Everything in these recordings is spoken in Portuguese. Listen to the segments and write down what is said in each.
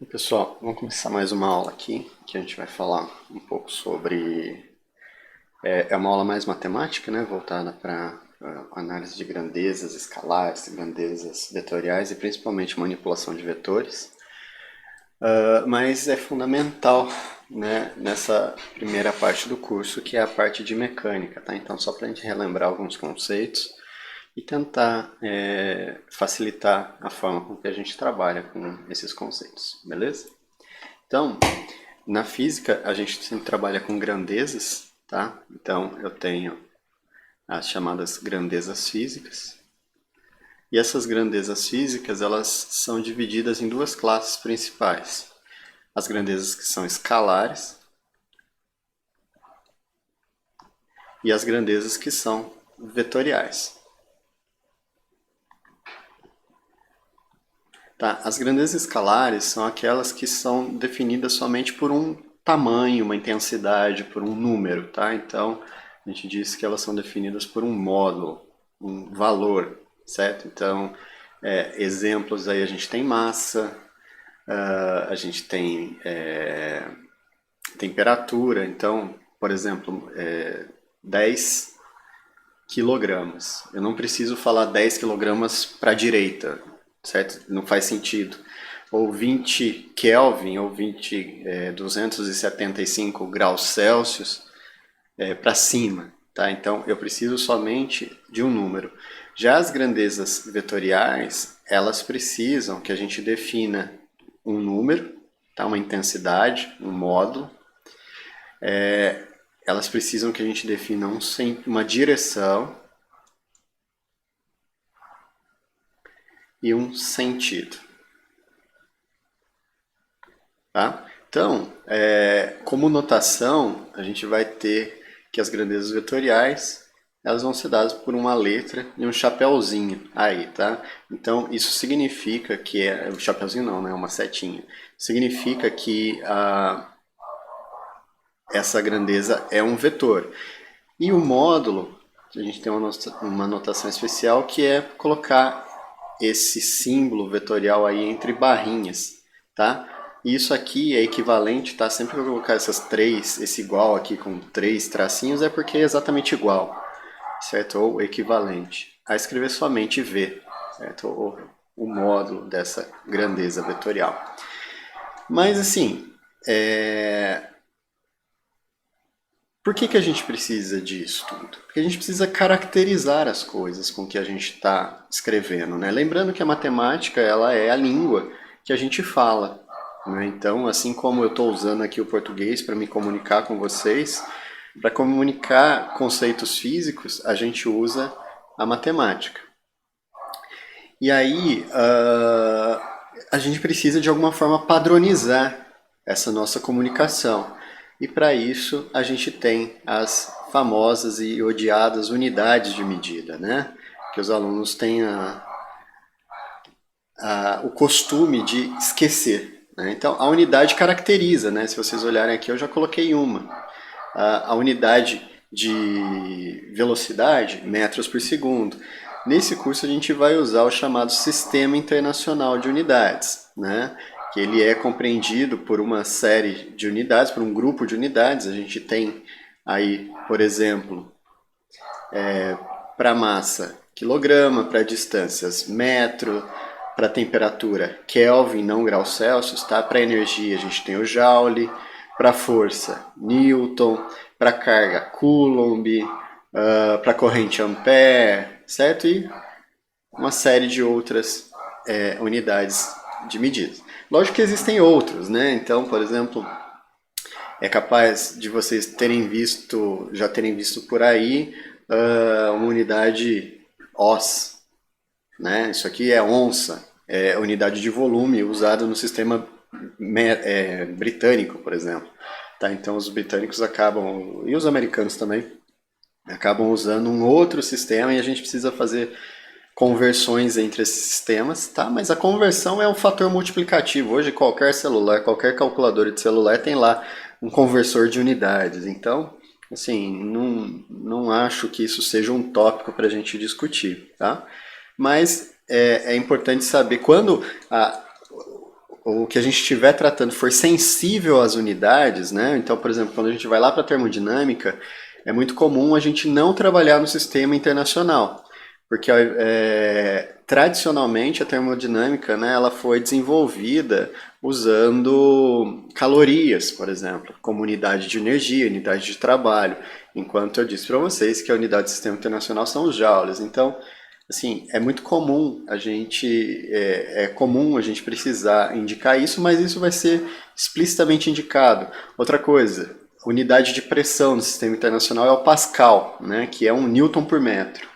E, pessoal, vamos começar mais uma aula aqui, que a gente vai falar um pouco sobre... É uma aula mais matemática, né, voltada para análise de grandezas escalares, grandezas vetoriais e principalmente manipulação de vetores. Mas é fundamental, né, nessa primeira parte do curso, que é a parte de mecânica, tá? Então, só para a gente relembrar alguns conceitos e tentar facilitar a forma com que a gente trabalha com esses conceitos, beleza? Então, na física, a gente sempre trabalha com grandezas, tá? Então, eu tenho as chamadas grandezas físicas. E essas grandezas físicas, elas são divididas em duas classes principais. As grandezas que são escalares e as grandezas que são vetoriais. Tá? As grandezas escalares são aquelas que são definidas somente por um tamanho, uma intensidade, por um número, tá? Então, a gente diz que elas são definidas por um módulo, um valor, certo? Então, exemplos aí a gente tem massa, a gente tem temperatura. Então, por exemplo, 10 quilogramas. Eu não preciso falar 10 quilogramas para a direita, certo? Não faz sentido. Ou 20 Kelvin, ou 275 graus Celsius para cima, tá? Então, eu preciso somente de um número. Já as grandezas vetoriais, elas precisam que a gente defina um número, tá? Uma intensidade, um módulo. Elas precisam que a gente defina uma direção e um sentido. Tá? Então, como notação, a gente vai ter que as grandezas vetoriais elas vão ser dadas por uma letra e um chapéuzinho aí, tá? Então, isso significa que o chapéuzinho não, né? Uma setinha. Significa que essa grandeza é um vetor. E o módulo, a gente tem uma notação especial que é colocar esse símbolo vetorial aí entre barrinhas, tá? E isso aqui é equivalente, tá? Sempre que eu colocar esse igual aqui com três tracinhos, é porque é exatamente igual, certo? Ou equivalente. A escrever somente V, certo? Ou o módulo dessa grandeza vetorial. Mas assim, por que a gente precisa disso tudo? Porque a gente precisa caracterizar as coisas com que a gente está escrevendo, né? Lembrando que a matemática ela é a língua que a gente fala, né? Então, assim como eu estou usando aqui o português para me comunicar com vocês, para comunicar conceitos físicos, a gente usa a matemática. E aí, a gente precisa de alguma forma padronizar essa nossa comunicação. E para isso a gente tem as famosas e odiadas unidades de medida, né? Que os alunos têm o costume de esquecer, né? Então a unidade caracteriza, né? Se vocês olharem aqui eu já coloquei uma. A unidade de velocidade, metros por segundo. Nesse curso a gente vai usar o chamado Sistema Internacional de Unidades, né? Que ele é compreendido por uma série de unidades, por um grupo de unidades. A gente tem aí, por exemplo, para massa, quilograma, para distâncias, metro, para temperatura, Kelvin, não graus Celsius, tá? Para energia a gente tem o Joule, para força, Newton, para carga, Coulomb, para corrente, Ampere, certo? E uma série de outras unidades de medida. Lógico que existem outros, né? Então, por exemplo, é capaz de vocês já terem visto por aí uma unidade oz, né? Isso aqui é onça, é unidade de volume usada no sistema britânico, por exemplo. Tá? Então os britânicos acabam, e os americanos também, acabam usando um outro sistema e a gente precisa fazer conversões entre esses sistemas, tá? Mas a conversão é um fator multiplicativo. Hoje qualquer celular, qualquer calculadora de celular tem lá um conversor de unidades. Então, assim, não acho que isso seja um tópico para a gente discutir, tá? Mas é importante saber quando o que a gente estiver tratando for sensível às unidades, né? Então, por exemplo, quando a gente vai lá para a termodinâmica, é muito comum a gente não trabalhar no sistema internacional, porque tradicionalmente a termodinâmica, né, ela foi desenvolvida usando calorias, por exemplo, como unidade de energia, unidade de trabalho, enquanto eu disse para vocês que a unidade do sistema internacional são os joules. Então, assim, é muito comum é comum a gente precisar indicar isso, mas isso vai ser explicitamente indicado. Outra coisa, unidade de pressão no sistema internacional é o Pascal, né, que é 1 Newton por metro.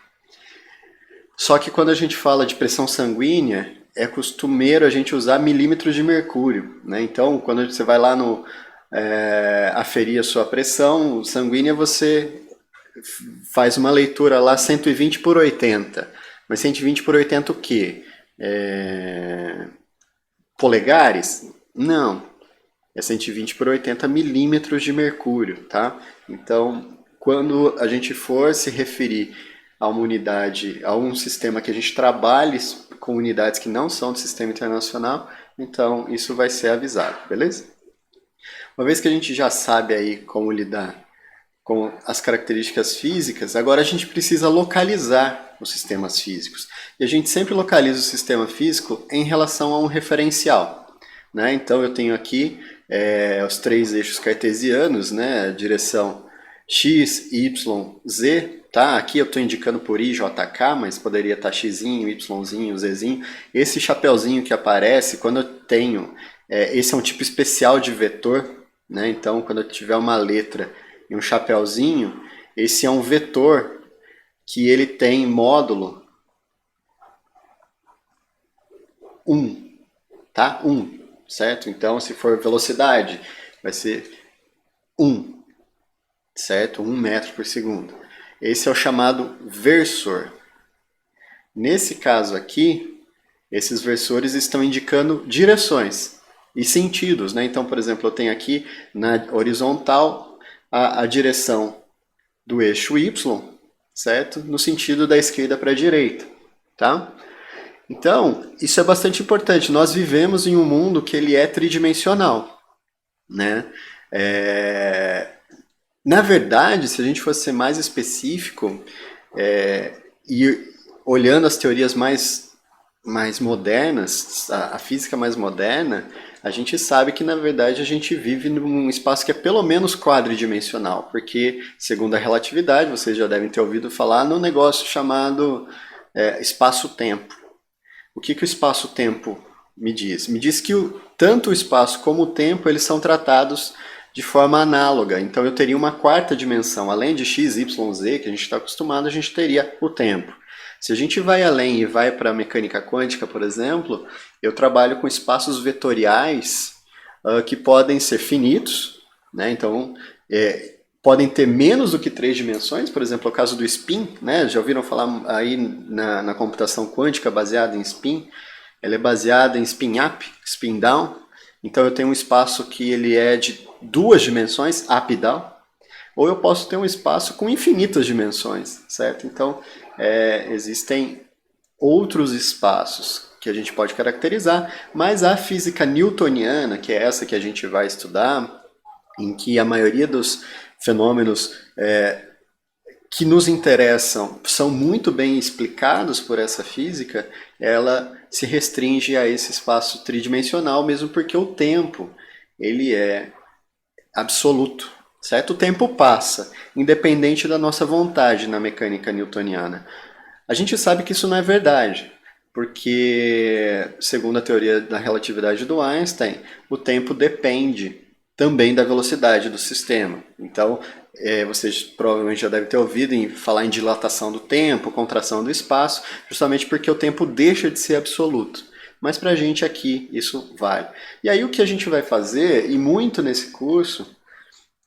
Só que quando a gente fala de pressão sanguínea, é costumeiro a gente usar milímetros de mercúrio, né? Então, quando você vai lá aferir a sua pressão sanguínea, você faz uma leitura lá 120 por 80. Mas 120 por 80 o quê? Polegares? Não. É 120 por 80 milímetros de mercúrio, tá? Então, quando a gente for se referir a uma unidade, a um sistema que a gente trabalhe com unidades que não são do sistema internacional, então isso vai ser avisado, beleza? Uma vez que a gente já sabe aí como lidar com as características físicas, agora a gente precisa localizar os sistemas físicos. E a gente sempre localiza o sistema físico em relação a um referencial, né? Então eu tenho aqui os 3 eixos cartesianos, né? Direção x, y, z. Tá? Aqui eu estou indicando por I, J, K, mas poderia estar xzinho, yzinho, zzinho. Esse chapeuzinho que aparece, quando eu tenho... esse é um tipo especial de vetor, né? Então, quando eu tiver uma letra e um chapeuzinho, esse é um vetor que ele tem módulo 1, tá? 1, certo? Então, se for velocidade, vai ser 1, certo? 1 metro por segundo. Esse é o chamado versor. Nesse caso aqui, esses versores estão indicando direções e sentidos, né? Então, por exemplo, eu tenho aqui na horizontal a direção do eixo Y, certo? No sentido da esquerda para a direita, tá? Então, isso é bastante importante. Nós vivemos em um mundo que ele é tridimensional, né? Na verdade, se a gente fosse ser mais específico, e olhando as teorias mais modernas, a física mais moderna, a gente sabe que, na verdade, a gente vive num espaço que é pelo menos quadridimensional, porque, segundo a relatividade, vocês já devem ter ouvido falar no negócio chamado espaço-tempo. O que o espaço-tempo me diz? Me diz que tanto o espaço como o tempo eles são tratados de forma análoga. Então eu teria uma 4ª dimensão. Além de x, y, z, que a gente está acostumado, a gente teria o tempo. Se a gente vai além e vai para a mecânica quântica, por exemplo, eu trabalho com espaços vetoriais que podem ser finitos, né? Então podem ter menos do que 3 dimensões, por exemplo, o caso do spin, né? Já ouviram falar aí na computação quântica baseada em spin? Ela é baseada em spin up, spin down. Então eu tenho um espaço que ele é de 2 dimensões, up e down, ou eu posso ter um espaço com infinitas dimensões, certo? Então existem outros espaços que a gente pode caracterizar, mas a física newtoniana, que é essa que a gente vai estudar, em que a maioria dos fenômenos que nos interessam são muito bem explicados por essa física, ela se restringe a esse espaço tridimensional, mesmo porque o tempo ele é absoluto, certo? O tempo passa, independente da nossa vontade na mecânica newtoniana. A gente sabe que isso não é verdade, porque, segundo a teoria da relatividade do Einstein, o tempo depende também da velocidade do sistema. Então, vocês provavelmente já devem ter ouvido falar em dilatação do tempo, contração do espaço, justamente porque o tempo deixa de ser absoluto. Mas para a gente aqui isso vale. E aí o que a gente vai fazer, e muito nesse curso,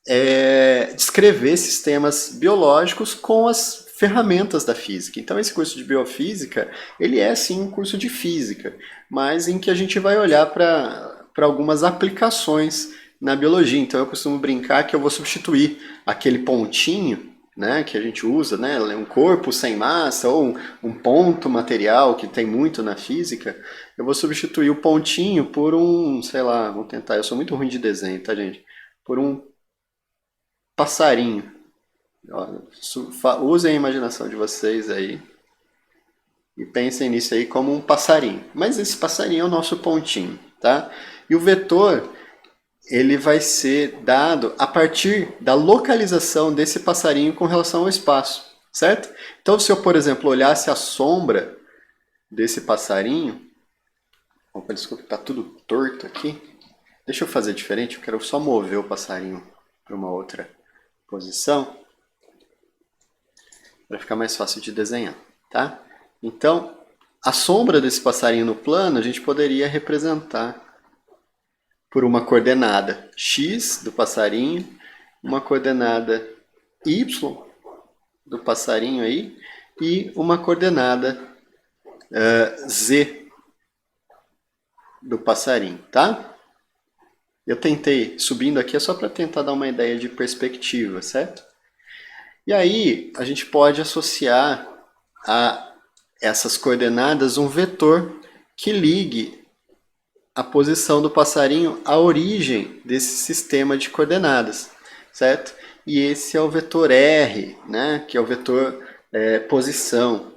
é descrever sistemas biológicos com as ferramentas da física. Então esse curso de biofísica, ele é sim um curso de física, mas em que a gente vai olhar para algumas aplicações na biologia. Então eu costumo brincar que eu vou substituir aquele pontinho, né, que a gente usa, né, um corpo sem massa ou um ponto material que tem muito na física, eu vou substituir o pontinho por um, sei lá, vou tentar, eu sou muito ruim de desenho, tá, gente? Por um passarinho. Ó, usem a imaginação de vocês aí e pensem nisso aí como um passarinho. Mas esse passarinho é o nosso pontinho, tá? E o vetor, ele vai ser dado a partir da localização desse passarinho com relação ao espaço, certo? Então, se eu, por exemplo, olhasse a sombra desse passarinho, opa, desculpa, tá tudo torto aqui. Deixa eu fazer diferente, eu quero só mover o passarinho para uma outra posição, para ficar mais fácil de desenhar, tá? Então, a sombra desse passarinho no plano, a gente poderia representar por uma coordenada x do passarinho, uma coordenada y do passarinho aí e uma coordenada z do passarinho, tá? Eu tentei, subindo aqui é só para tentar dar uma ideia de perspectiva, certo? E aí a gente pode associar a essas coordenadas um vetor que ligue a posição do passarinho à origem desse sistema de coordenadas, certo? E esse é o vetor R, né? Que é o vetor posição.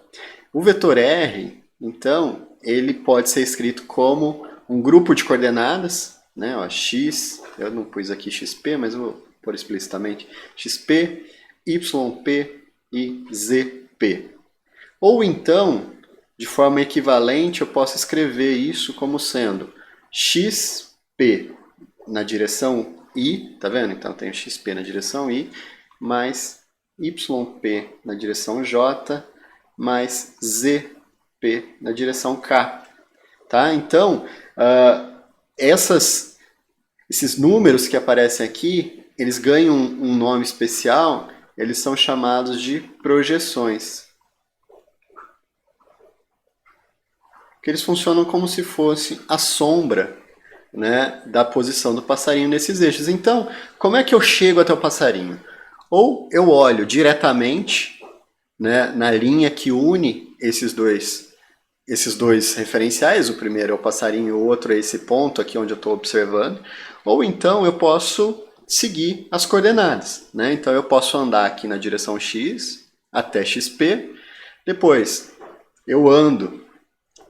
O vetor R, então, ele pode ser escrito como um grupo de coordenadas, né? Ó, x, eu não pus aqui xp, mas eu vou pôr explicitamente, xp, yp e zp. Ou então, de forma equivalente, eu posso escrever isso como sendo xp na direção i, tá vendo? Então, eu tenho xp na direção i, mais yp na direção j, mais zp na direção k. Tá? Então, esses números que aparecem aqui, eles ganham um nome especial, eles são chamados de projeções. Que eles funcionam como se fosse a sombra, né, da posição do passarinho nesses eixos. Então, como é que eu chego até o passarinho? Ou eu olho diretamente, né, na linha que une esses dois referenciais, o primeiro é o passarinho, o outro é esse ponto aqui onde eu estou observando, ou então eu posso seguir as coordenadas, né? Então eu posso andar aqui na direção x até xp, depois eu ando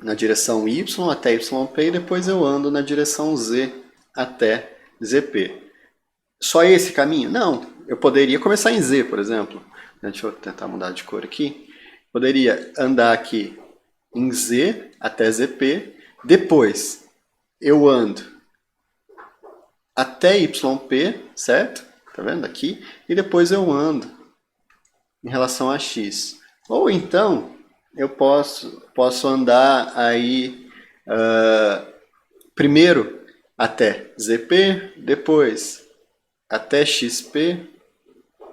na direção y até yp e depois eu ando na direção z até zp. Só esse caminho? Não, eu poderia começar em z, por exemplo. Deixa eu tentar mudar de cor aqui. Poderia andar aqui em z até zp, depois eu ando até yp, certo? Tá vendo aqui? E depois eu ando em relação a x. Ou então eu posso andar aí primeiro até zp, depois até xp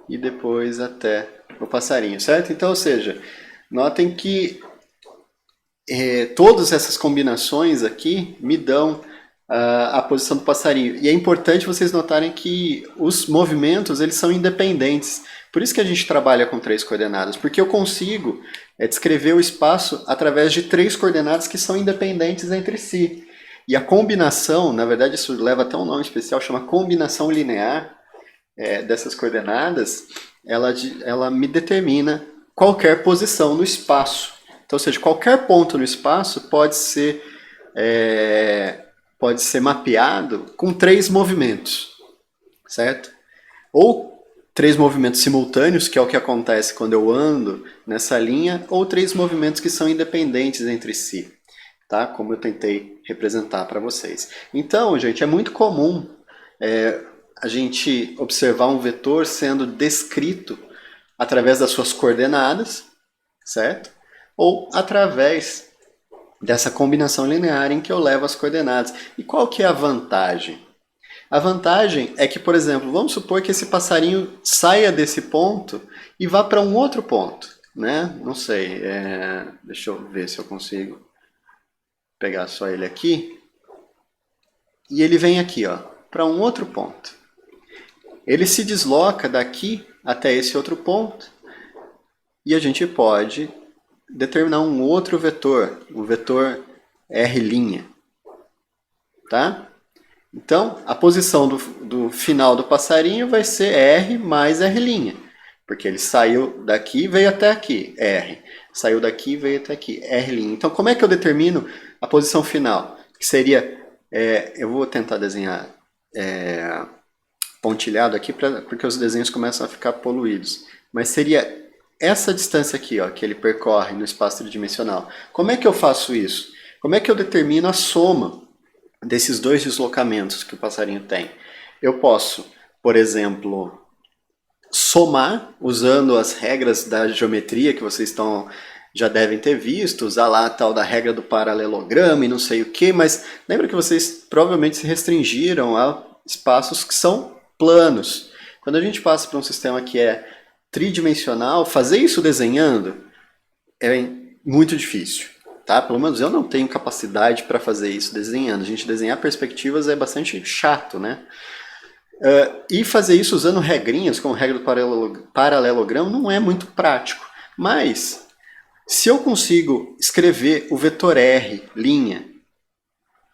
e depois até o passarinho, certo? Então, ou seja, notem que todas essas combinações aqui me dão a posição do passarinho. E é importante vocês notarem que os movimentos eles são independentes. Por isso que a gente trabalha com 3 coordenadas, porque eu consigo descrever o espaço através de 3 coordenadas que são independentes entre si. E a combinação, na verdade isso leva até um nome especial, chama combinação linear dessas coordenadas, ela me determina qualquer posição no espaço. Então, ou seja, qualquer ponto no espaço pode ser mapeado com 3 movimentos, certo? Ou 3 movimentos simultâneos, que é o que acontece quando eu ando nessa linha, ou 3 movimentos que são independentes entre si, tá? Como eu tentei representar para vocês. Então, gente, é muito comum a gente observar um vetor sendo descrito através das suas coordenadas, certo? Ou através dessa combinação linear em que eu levo as coordenadas. E qual que é a vantagem? A vantagem é que, por exemplo, vamos supor que esse passarinho saia desse ponto e vá para um outro ponto, né? Não sei, deixa eu ver se eu consigo pegar só ele aqui. E ele vem aqui, ó, para um outro ponto. Ele se desloca daqui até esse outro ponto. E a gente pode determinar um outro vetor, o vetor R', tá? Então, a posição do final do passarinho vai ser R mais R', porque ele saiu daqui e veio até aqui, R. Saiu daqui e veio até aqui, R'. Então, como é que eu determino a posição final? Que seria, eu vou tentar desenhar pontilhado aqui, porque os desenhos começam a ficar poluídos. Mas seria essa distância aqui, ó, que ele percorre no espaço tridimensional. Como é que eu faço isso? Como é que eu determino a soma desses dois deslocamentos que o passarinho tem? Eu posso, por exemplo, somar usando as regras da geometria que vocês já devem ter visto, usar lá a tal da regra do paralelogramo e não sei o que, mas lembra que vocês provavelmente se restringiram a espaços que são planos. Quando a gente passa para um sistema que é tridimensional, fazer isso desenhando é muito difícil, tá? Pelo menos eu não tenho capacidade para fazer isso desenhando. A gente desenhar perspectivas é bastante chato, né? E fazer isso usando regrinhas, como regra do paralelogramo, não é muito prático. Mas, se eu consigo escrever o vetor R',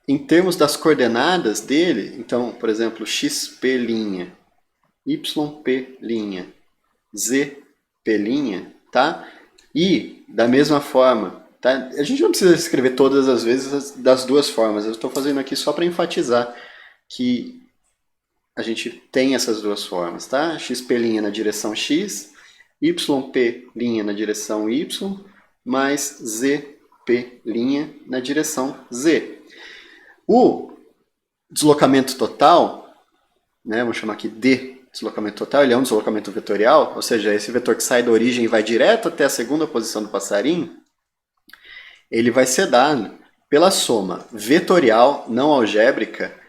em termos das coordenadas dele, então, por exemplo, xp', yp', zp', tá? E, da mesma forma, tá? A gente não precisa escrever todas as vezes das duas formas, eu estou fazendo aqui só para enfatizar que a gente tem essas duas formas, tá? xp' na direção x, yp' na direção y, mais zp' na direção z. O deslocamento total, né, vamos chamar aqui de deslocamento total, ele é um deslocamento vetorial, ou seja, esse vetor que sai da origem e vai direto até a segunda posição do passarinho, ele vai ser dado pela soma vetorial não algébrica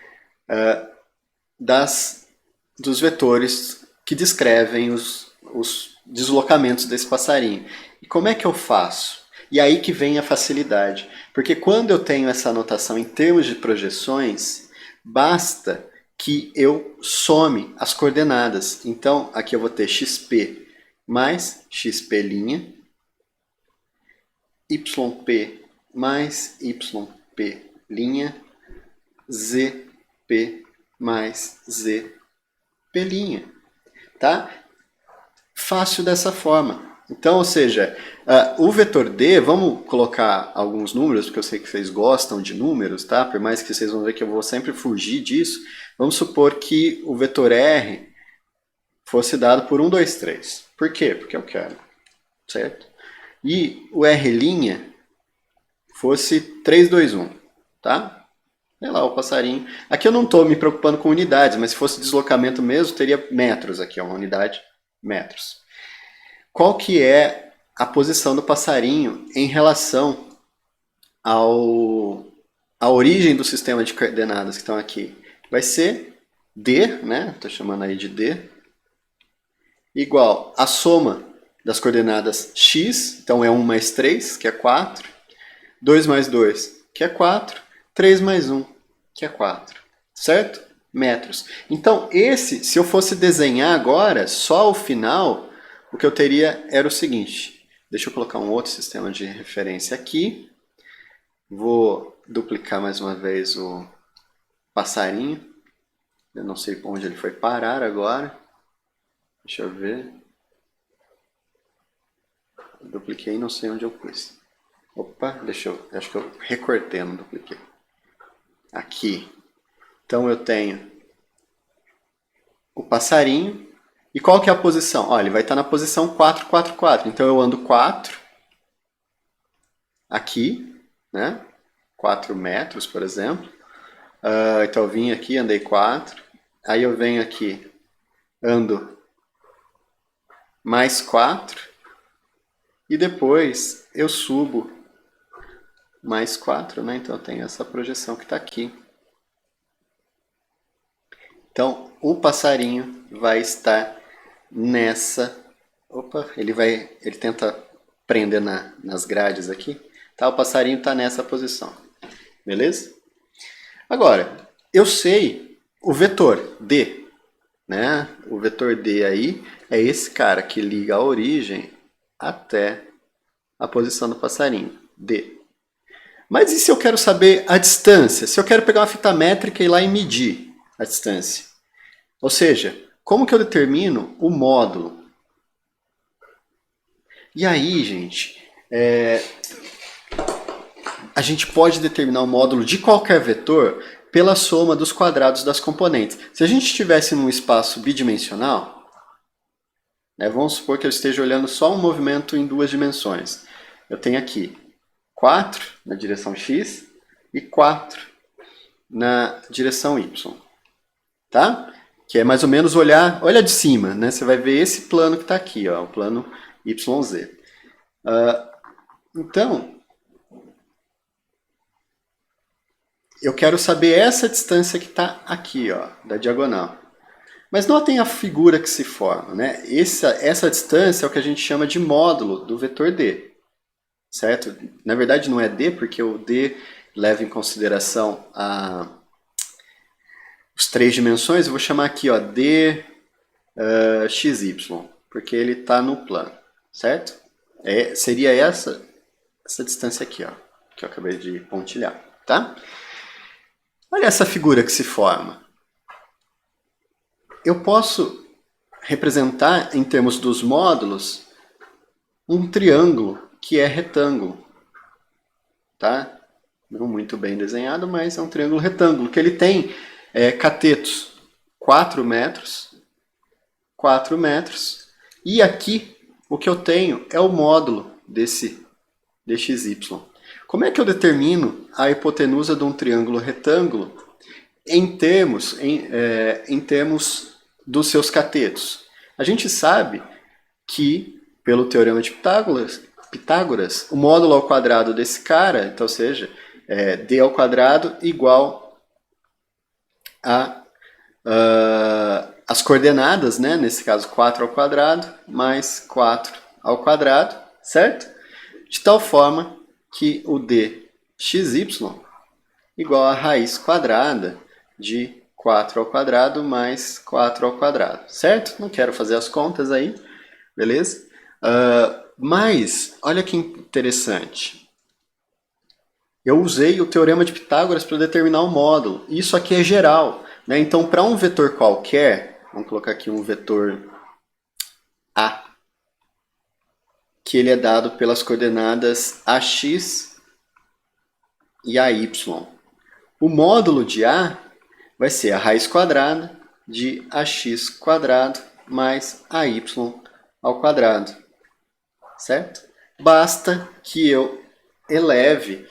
dos vetores que descrevem os deslocamentos desse passarinho. E como é que eu faço? E aí que vem a facilidade, porque quando eu tenho essa anotação em termos de projeções, basta que eu some as coordenadas. Então, aqui eu vou ter xp mais xp', yp mais yp', zp mais zp', tá? Fácil dessa forma. Então, ou seja, o vetor D, vamos colocar alguns números, porque eu sei que vocês gostam de números, tá? Por mais que vocês vão ver que eu vou sempre fugir disso. Vamos supor que o vetor R fosse dado por 1, 2, 3. Por quê? Porque eu quero, certo? E o R' fosse 3, 2, 1, tá? Olha lá o passarinho. Aqui eu não estou me preocupando com unidades, mas se fosse deslocamento mesmo, teria metros aqui, ó, uma unidade, metros. Qual que é a posição do passarinho em relação à origem do sistema de coordenadas que estão aqui? Vai ser D, né? Estou chamando aí de D, igual a soma das coordenadas x, então é 1 mais 3, que é 4, 2 mais 2, que é 4, 3 mais 1, que é 4, certo? Metros. Então, se eu fosse desenhar agora, só o final, o que eu teria era o seguinte. Deixa eu colocar um outro sistema de referência aqui. Vou duplicar mais uma vez o passarinho. Eu não sei onde ele foi parar agora. Deixa eu ver. Eu dupliquei e não sei onde eu pus. Opa, acho que eu recortei, não dupliquei. Aqui. Então eu tenho o passarinho. E qual que é a posição? Olha, ele vai estar na posição 4, 4, 4. Então eu ando 4 aqui, né? 4 metros, por exemplo. Então eu vim aqui, andei 4. Aí eu venho aqui, ando mais 4. E depois eu subo mais 4, né? Então eu tenho essa projeção que está aqui. Então o passarinho vai estar nessa... Opa, ele tenta prender nas grades aqui. Tá? O passarinho está nessa posição. Beleza? Agora, eu sei o vetor D, né? O vetor D aí é esse cara que liga a origem até a posição do passarinho, D. Mas e se eu quero saber a distância? Se eu quero pegar uma fita métrica e ir lá e medir a distância? Ou seja, como que eu determino o módulo? E aí, gente, a gente pode determinar o módulo de qualquer vetor pela soma dos quadrados das componentes. Se a gente estivesse num espaço bidimensional, né, vamos supor que eu esteja olhando só um movimento em duas dimensões. Eu tenho aqui 4 na direção x e 4 na direção y. Tá? Que é mais ou menos olha de cima, né? Você vai ver esse plano que está aqui, ó, o plano YZ. Então, eu quero saber essa distância que está aqui, ó, da diagonal. Mas notem a figura que se forma, né? Essa distância é o que a gente chama de módulo do vetor D, certo? Na verdade não é D, porque o D leva em consideração os 3 dimensões. Eu vou chamar aqui, ó, D XY, porque ele está no plano, certo? Seria essa distância aqui, ó, que eu acabei de pontilhar, tá? Olha essa figura que se forma. Eu posso representar, em termos dos módulos, um triângulo que é retângulo, tá? Não muito bem desenhado, mas é um triângulo retângulo, que ele tem catetos 4 metros, 4 metros, e aqui o que eu tenho é o módulo desse DXY. Como é que eu determino a hipotenusa de um triângulo retângulo em termos dos seus catetos? A gente sabe que, pelo teorema de Pitágoras, o módulo ao quadrado desse cara, então, ou seja, d ao quadrado igual a as coordenadas, né? Nesse caso 4 ao quadrado mais 4 ao quadrado, certo? De tal forma que o dxy igual a raiz quadrada de 4 ao quadrado mais 4 ao quadrado, certo? Não quero fazer as contas aí, beleza? Mas, olha que interessante. Eu usei o teorema de Pitágoras para determinar o módulo. Isso aqui é geral, né? Então, para um vetor qualquer, vamos colocar aqui um vetor A, que ele é dado pelas coordenadas AX e AY. O módulo de A vai ser a raiz quadrada de AX quadrado mais AY ao quadrado, certo? Basta que eu eleve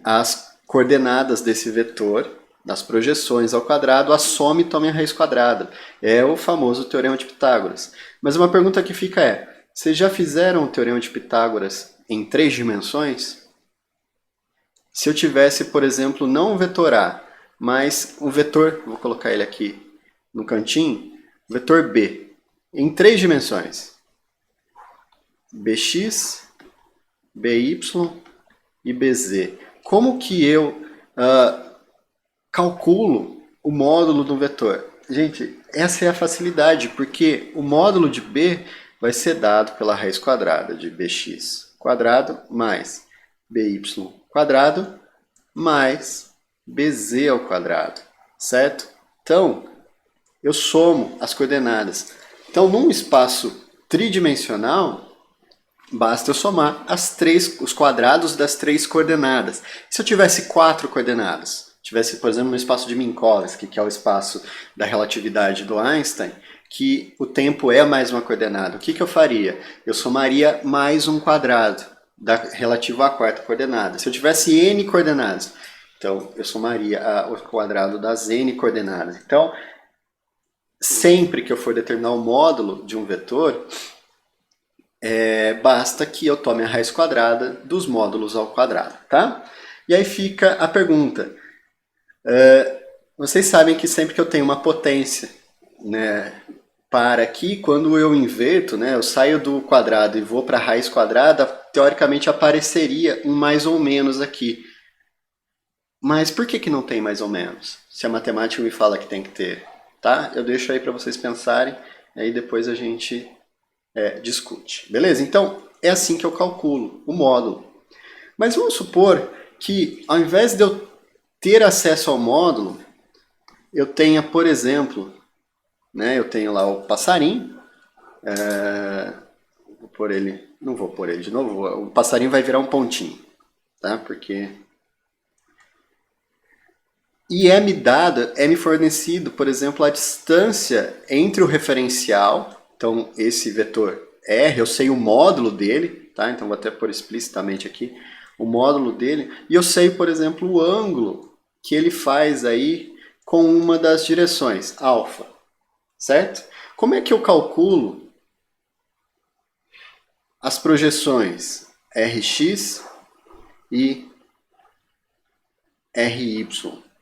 as coordenadas desse vetor, das projeções ao quadrado, a soma e tome a raiz quadrada. É o famoso teorema de Pitágoras. Mas uma pergunta que fica é, vocês já fizeram o teorema de Pitágoras em 3 dimensões? Se eu tivesse, por exemplo, não um vetor A, mas um vetor, vou colocar ele aqui no cantinho, vetor B, em 3 dimensões. Bx, By e Bz. Como que eu calculo o módulo do vetor? Gente, essa é a facilidade, porque o módulo de B vai ser dado pela raiz quadrada de bx quadrado mais by quadrado mais bz ao quadrado, certo? Então, eu somo as coordenadas. Então, num espaço tridimensional, basta eu somar os quadrados das 3 coordenadas. Se eu tivesse 4 coordenadas, tivesse, por exemplo, no espaço de Minkowski, que é o espaço da relatividade do Einstein, que o tempo é mais uma coordenada, o que eu faria? Eu somaria mais um quadrado relativo à 4ª coordenada. Se eu tivesse n coordenadas, então eu somaria o quadrado das n coordenadas. Então, sempre que eu for determinar o módulo de um vetor, basta que eu tome a raiz quadrada dos módulos ao quadrado, tá? E aí fica a pergunta. Vocês sabem que sempre que eu tenho uma potência, né, para aqui, quando eu inverto, né, eu saio do quadrado e vou para a raiz quadrada, teoricamente apareceria um mais ou menos aqui. Mas por que não tem mais ou menos? Se a matemática me fala que tem que ter. tá? Eu deixo aí para vocês pensarem, aí depois a gente discute. Beleza? Então, é assim que eu calculo o módulo. Mas vamos supor que, ao invés de eu ter acesso ao módulo, eu tenha, por exemplo, né, eu tenho lá o passarinho, vou pôr ele, não vou pôr ele de novo, o passarinho vai virar um pontinho, tá? Porque... E é me fornecido, por exemplo, a distância entre o referencial, então esse vetor R, eu sei o módulo dele, tá? Então vou até pôr explicitamente aqui o módulo dele, e eu sei, por exemplo, o ângulo que ele faz aí com uma das direções, alfa, certo? Como é que eu calculo as projeções Rx e Ry?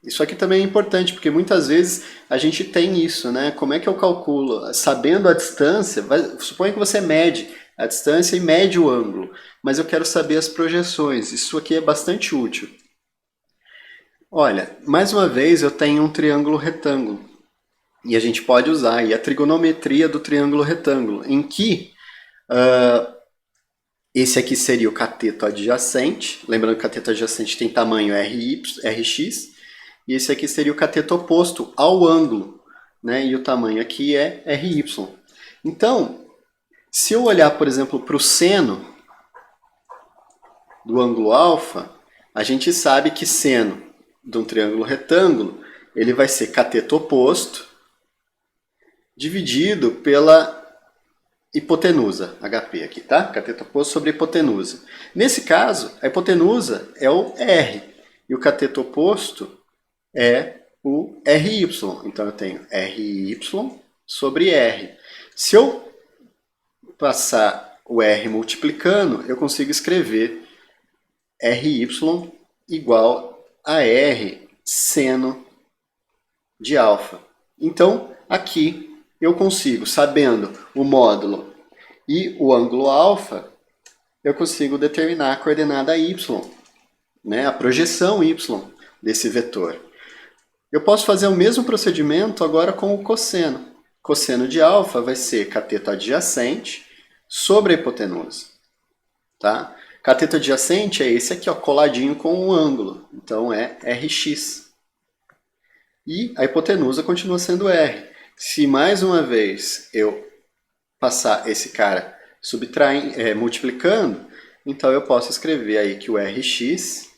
Isso aqui também é importante, porque muitas vezes a gente tem isso, né? Como é que eu calculo? Sabendo a distância, suponha que você mede a distância e mede o ângulo, mas eu quero saber as projeções. Isso aqui é bastante útil. Olha, mais uma vez eu tenho um triângulo retângulo. E a gente pode usar aí a trigonometria do triângulo retângulo, em que esse aqui seria o cateto adjacente. Lembrando que o cateto adjacente tem tamanho Rx. E esse aqui seria o cateto oposto ao ângulo, né? E o tamanho aqui é Ry. Então, se eu olhar, por exemplo, para o seno do ângulo alfa, a gente sabe que seno de um triângulo retângulo, ele vai ser cateto oposto dividido pela hipotenusa, HP aqui, tá? Cateto oposto sobre hipotenusa. Nesse caso, a hipotenusa é o R e o cateto oposto é o Ry. Então eu tenho Ry sobre R. Se eu passar o R multiplicando, eu consigo escrever Ry igual a R seno de alfa. Então, aqui eu consigo, sabendo o módulo e o ângulo alfa, eu consigo determinar a coordenada y, né, a projeção y desse vetor. Eu posso fazer o mesmo procedimento agora com o cosseno. Cosseno de alfa vai ser cateto adjacente sobre a hipotenusa. Tá? Cateto adjacente é esse aqui, ó, coladinho com o ângulo. Então é Rx. E a hipotenusa continua sendo R. Se mais uma vez eu passar esse cara multiplicando, então eu posso escrever aí que o Rx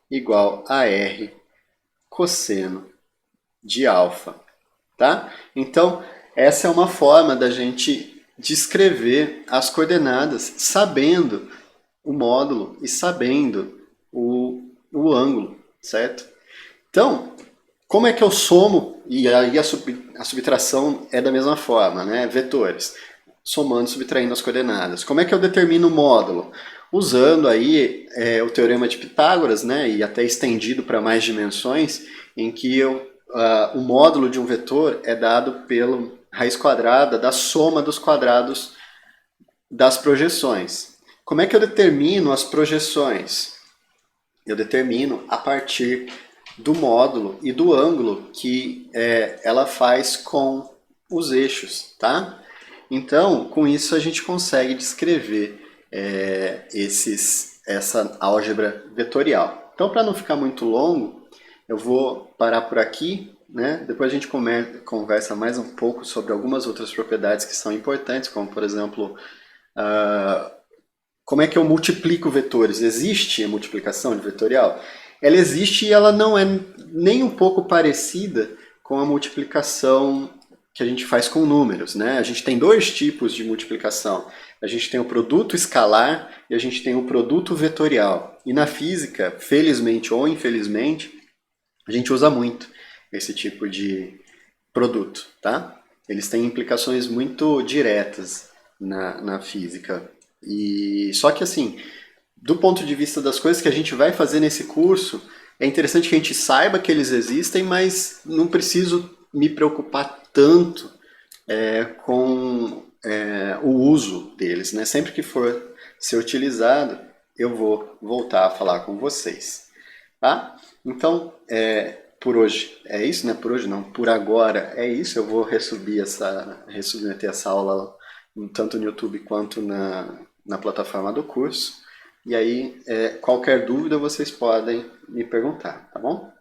igual a R cosseno de alfa. Tá? Então, essa é uma forma da gente descrever as coordenadas sabendo o módulo e sabendo o ângulo, certo? Então, como é que eu somo, e aí a subtração é da mesma forma, né? Vetores, somando e subtraindo as coordenadas. Como é que eu determino o módulo? Usando aí o teorema de Pitágoras, né? E até estendido para mais dimensões, em que o módulo de um vetor é dado pela raiz quadrada da soma dos quadrados das projeções. Como é que eu determino as projeções? Eu determino a partir do módulo e do ângulo que ela faz com os eixos, tá? Então, com isso a gente consegue descrever essa álgebra vetorial. Então, para não ficar muito longo, eu vou parar por aqui, né? Depois a gente conversa mais um pouco sobre algumas outras propriedades que são importantes, como, por exemplo, como é que eu multiplico vetores? Existe a multiplicação de vetorial? Ela existe e ela não é nem um pouco parecida com a multiplicação que a gente faz com números, né? A gente tem dois tipos de multiplicação. A gente tem o produto escalar e a gente tem o produto vetorial. E na física, felizmente ou infelizmente, a gente usa muito esse tipo de produto, tá? Eles têm implicações muito diretas na física. E só que assim, do ponto de vista das coisas que a gente vai fazer nesse curso, é interessante que a gente saiba que eles existem, mas não preciso me preocupar tanto com o uso deles, né? Sempre que for ser utilizado, eu vou voltar a falar com vocês, tá? Então, por hoje é isso, né? Por hoje não, por agora é isso. Eu vou resubmeter essa aula tanto no YouTube quanto na plataforma do curso. E aí, qualquer dúvida vocês podem me perguntar, tá bom?